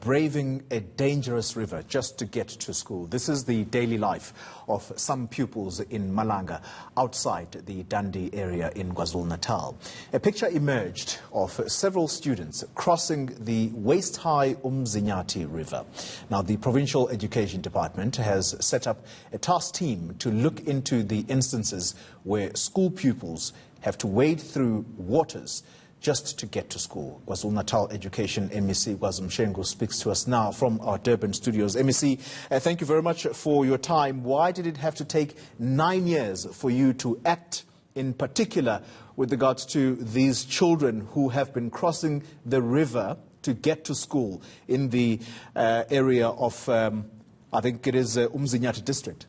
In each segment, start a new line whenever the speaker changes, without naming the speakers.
braving a dangerous river just to get to school. This is the daily life of some pupils in Malanga, outside the Dundee area in KwaZulu-Natal. A picture emerged of several students crossing the waist-high Mshengu River. Now, the Provincial Education Department has set up a task team to look into the instances where school pupils have to wade through waters just to get to school. KwaZulu-Natal Education MEC Mshengu speaks to us now from our Durban studios. MEC, thank you very much for your time. Why did it have to take 9 years for you to act, in particular with regards to these children who have been crossing the river to get to school in the area of, I think it is Mshengu district?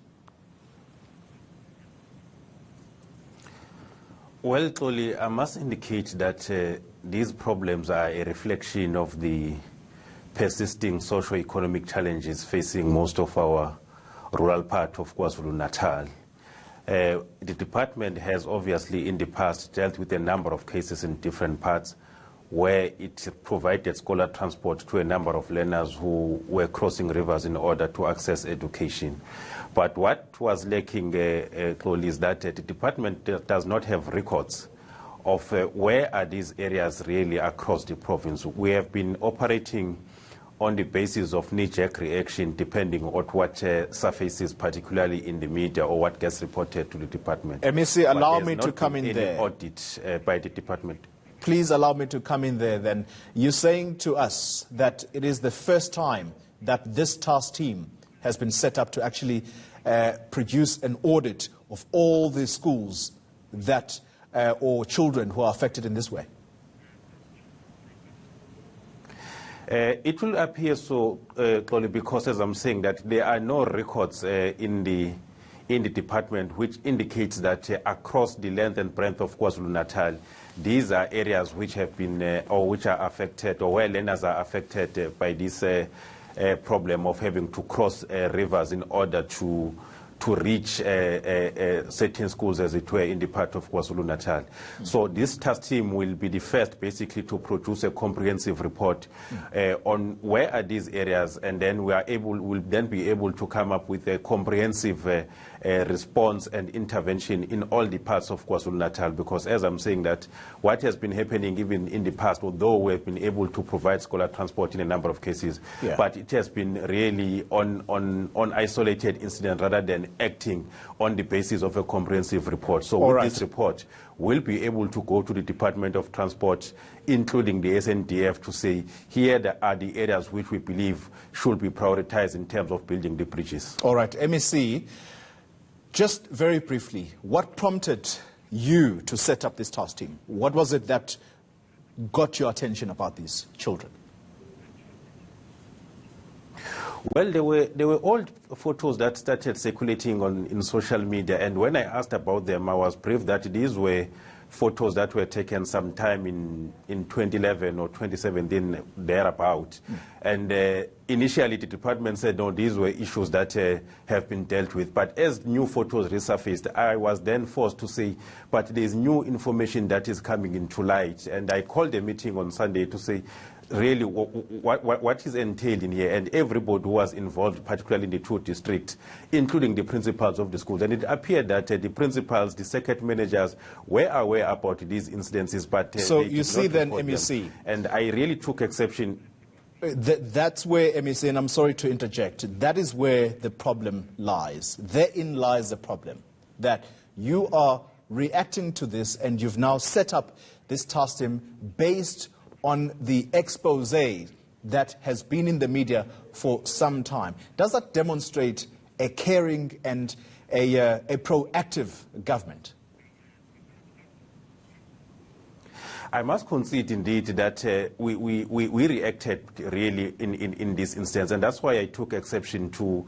Well, Toli, I must indicate that these problems are a reflection of the persisting socio-economic challenges facing most of our rural part of KwaZulu-Natal. The department has obviously in the past dealt with a number of cases in different parts where it provided scholar transport to a number of learners who were crossing rivers in order to access education. But what was lacking, Chloe, is that the department does not have records of where are these areas really across the province. We have been operating on the basis of knee-jerk reaction depending on what surfaces, particularly in the media, or what gets reported to the department.
MEC, allow me to come in there.
Audit by the department.
Please allow me to come in there then. You're saying to us that it is the first time that this task team has been set up to actually produce an audit of all the schools that, or children who are affected in this way?
It will appear so, Chloe, because as I'm saying that there are no records in the department which indicates that across the length and breadth of KwaZulu-Natal, these are areas which have been or which are affected, or where learners are affected by this problem of having to cross rivers in order to reach certain schools, as it were, in the part of KwaZulu-Natal. So this task team will be the first, basically, to produce a comprehensive report on where are these areas, and then we'll then be able to come up with a comprehensive response and intervention in all the parts of KwaZulu-Natal. Because, as I'm saying, that what has been happening even in the past, although we've been able to provide scholar transport in a number of cases, but it has been really on isolated incidents rather than acting on the basis of a comprehensive report. So with this report, we'll be able to go to the Department of Transport, including the SNDF, to say, here are the areas which we believe should be prioritized in terms of building the bridges.
All right, MEC, just very briefly, what prompted you to set up this task team? What was it that got your attention about these children?
Well, there were old photos that started circulating in social media, and when I asked about them, I was briefed that these were photos that were taken sometime in 2011 or 2017, thereabout. And initially, the department said, no, these were issues that have been dealt with. But as new photos resurfaced, I was then forced to say, but there's new information that is coming into light. And I called a meeting on Sunday to say, really, what is entailed in here, and everybody who was involved, particularly in the two districts, including the principals of the schools. And it appeared that the principals, the circuit managers, were aware about these incidences, but
so you see then, MEC,
and I really took exception.
That's where, MEC, and I'm sorry to interject, that is where the problem lies. Therein lies the problem, that you are reacting to this, and you've now set up this task team based on the expose that has been in the media for some time. Does that demonstrate a caring and a proactive government?
I must concede indeed that we reacted really in this instance, and that's why I took exception to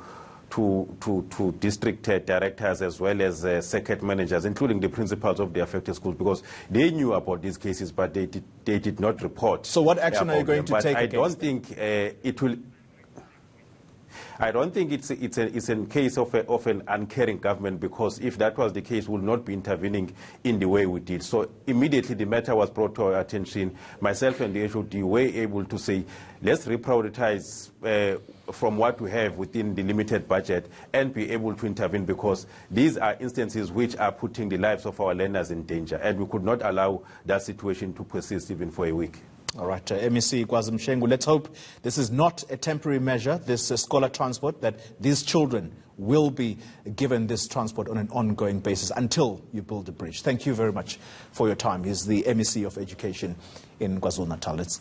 district directors as well as circuit managers, including the principals of the affected schools, because they knew about these cases, but they did not report.
So what action are you going to take
I
against
don't think it will. I don't think it's a case of an uncaring government, because if that was the case, we would not be intervening in the way we did. So immediately the matter was brought to our attention. Myself and the HOD were able to say, let's reprioritize from what we have within the limited budget and be able to intervene, because these are instances which are putting the lives of our learners in danger, and we could not allow that situation to persist even for a week.
All right, MEC Kwazi Mshengu, let's hope this is not a temporary measure, this scholar transport, that these children will be given this transport on an ongoing basis until you build a bridge. Thank you very much for your time. He's the MEC of Education in KwaZulu-Natal. Let's get